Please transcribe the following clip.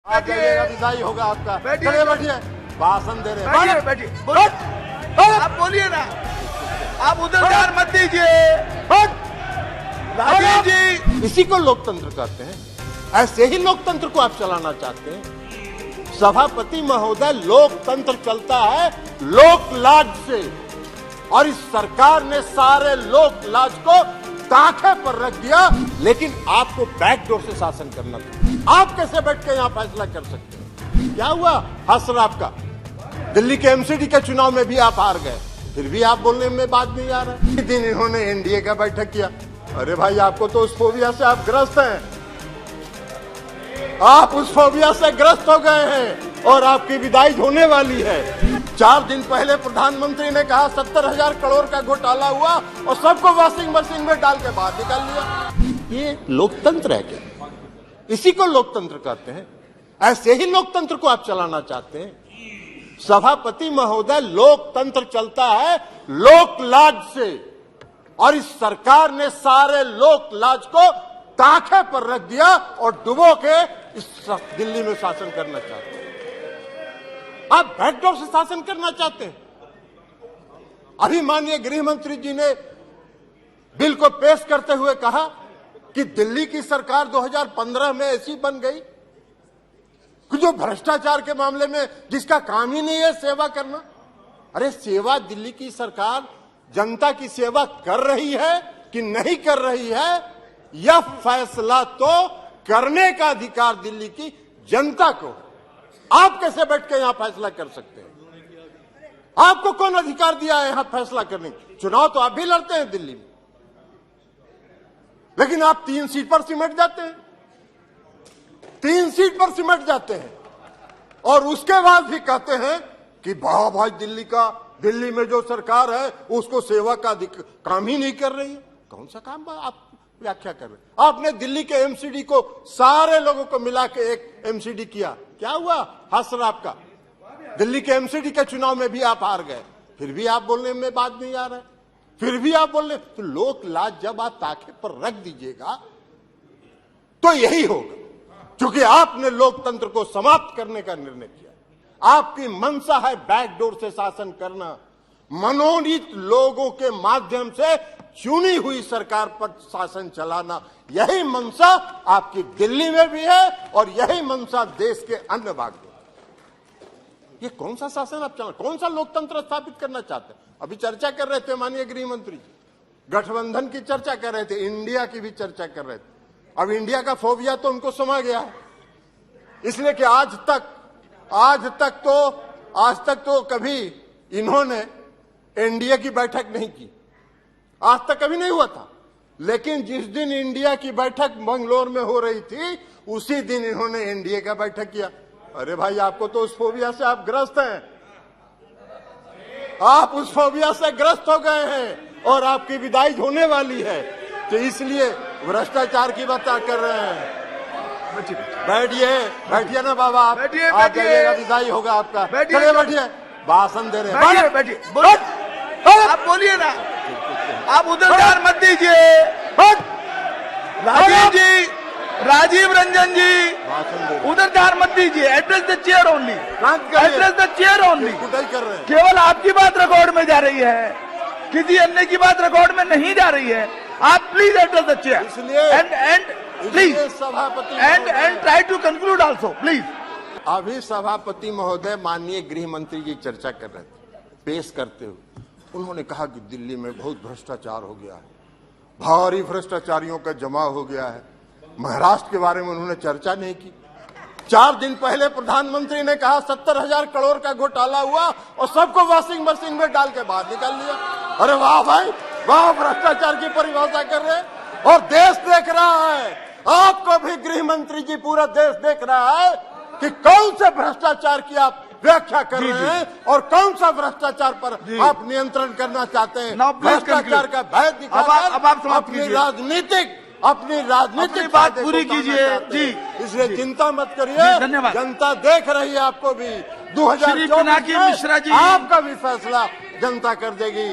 विदाई होगा आपका। चलिए बैठिए, भाषण दे रहे हैं। बैठिए, आप बोलिए ना, आप उधर ध्यान मत दीजिए। राजीव जी, इसी को लोकतंत्र कहते हैं। ऐसे ही लोकतंत्र को आप चलाना चाहते हैं। सभापति महोदय, लोकतंत्र चलता है लोकलाज से, और इस सरकार ने सारे लोकलाज को ताखे पर रख दिया। लेकिन आपको बैकडोर से शासन करना था। आप कैसे बैठ के यहाँ फैसला कर सकते हैं? क्या हुआ हसर आपका? दिल्ली के एमसीडी के चुनाव में भी आप हार गए, फिर भी आप बोलने में बात नहीं आ रहा है। दिन इन्होंने एनडीए का बैठक किया। अरे भाई, आपको तो उस फोबिया से आप ग्रस्त हैं। आप उस फोबिया से ग्रस्त हो गए हैं और आपकी विदाई होने वाली है। 4 दिन पहले प्रधानमंत्री ने कहा 70,000 करोड़ का घोटाला हुआ और सबको वॉशिंग मशीन में डाल के बाहर निकाल लिया। ये लोकतंत्र है क्या? इसी को लोकतंत्र कहते हैं। ऐसे ही लोकतंत्र को आप चलाना चाहते हैं। सभापति महोदय, लोकतंत्र चलता है लोकलाज से, और इस सरकार ने सारे लोकलाज को ताखे पर रख दिया और डुबो के इस दिल्ली में शासन करना चाहते हैं। आप बैकडोर से शासन करना चाहते हैं। अभी माननीय गृह मंत्री जी ने बिल को पेश करते हुए कहा कि दिल्ली की सरकार 2015 में ऐसी बन गई कि जो भ्रष्टाचार के मामले में जिसका काम ही नहीं है सेवा करना। अरे, सेवा दिल्ली की सरकार जनता की सेवा कर रही है कि नहीं कर रही है, यह फैसला तो करने का अधिकार दिल्ली की जनता को। आप कैसे बैठ के यहां फैसला कर सकते हैं? आपको कौन अधिकार दिया है यहां फैसला करने की? चुनाव तो आप भी लड़ते हैं दिल्ली में, लेकिन आप 3 सीट पर सिमट जाते हैं। 3 सीट पर सिमट जाते हैं और उसके बाद भी कहते हैं कि वाह भाई, दिल्ली में जो सरकार है उसको सेवा का काम ही नहीं कर रही है। कौन सा काम आप व्याख्या कर रहे हैं? आपने दिल्ली के एमसीडी को सारे लोगों को मिला के एक एमसीडी किया। क्या हुआ हसर आपका? दिल्ली के एमसीडी के चुनाव में भी आप हार गए, फिर भी आप बोलने में बात नहीं आ रहा है। फिर भी आप बोल रहे। तो लोक लाज जब आप ताखे पर रख दीजिएगा तो यही होगा, क्योंकि आपने लोकतंत्र को समाप्त करने का निर्णय किया। आपकी मंशा है बैकडोर से शासन करना, मनोनीत लोगों के माध्यम से चुनी हुई सरकार पर शासन चलाना। यही मंशा आपकी दिल्ली में भी है और यही मंशा देश के अन्य भाग में। ये कौन सा शासन आप चला, कौन सा लोकतंत्र स्थापित करना चाहते हैं? अभी चर्चा कर रहे थे माननीय गृह मंत्री जी, गठबंधन की चर्चा कर रहे थे, इंडिया की भी चर्चा कर रहे थे। अब इंडिया का फोबिया तो उनको समा गया है, इसलिए कि आज तक तो कभी इन्होंने एनडीए की बैठक नहीं की। आज तक कभी नहीं हुआ था। लेकिन जिस दिन इंडिया की बैठक मंगलोर में हो रही थी, उसी दिन इन्होंने एनडीए का बैठक किया। अरे भाई, आपको तो उस फोबिया से आप ग्रस्त हैं। आप उस फोबिया से ग्रस्त हो गए हैं और आपकी विदाई होने वाली है। तो इसलिए भ्रष्टाचार की बात कर रहे हैं। बैठिए ना बाबा, आप जाइएगा, विदाई होगा आपका। चलिए बैठिए, भाषण दे रहे हैं। बैठिए, आप बोलिए ना, आप उधर ध्यान मत दीजिए। राजीव जी, राजीव रंजन जी, उधर ध्यान मत दीजिए। Address the chair only, address the chair only. केवल आपकी बात रिकॉर्ड में जा रही है, किसी अन्य की बात रिकॉर्ड में नहीं जा रही है। आप please address the chair and please सभापति and try to conclude also please. अभी सभापति महोदय माननीय गृह मंत्री जी चर्चा कर रहे थे, पेश करते हुए उन्होंने कहा कि दिल्ली में बहुत भ्रष्टाचार हो गया है, भारी भ्रष्टाचारियों का जमा हो गया है। महाराष्ट्र के बारे में उन्होंने चर्चा नहीं की। 4 दिन पहले प्रधानमंत्री ने कहा 70,000 करोड़ का घोटाला हुआ और सबको वॉशिंग मशीन में डाल के बाहर निकाल लिया। अरे वाह भाई वाह, भ्रष्टाचार की परिभाषा कर रहे हैं और देश देख रहा है। आपको भी गृह मंत्री जी, पूरा देश देख रहा है कि कौन से भ्रष्टाचार की आप व्याख्या कर रहे हैं और कौन सा भ्रष्टाचार पर आप नियंत्रण करना चाहते हैं। भ्रष्टाचार का भय दिखाकर अपनी राजनीतिक बात पूरी कीजिए जी। इसलिए चिंता मत करिए, धन्यवाद। जनता देख रही है आपको भी। 2024 में आपका भी फैसला जनता कर देगी।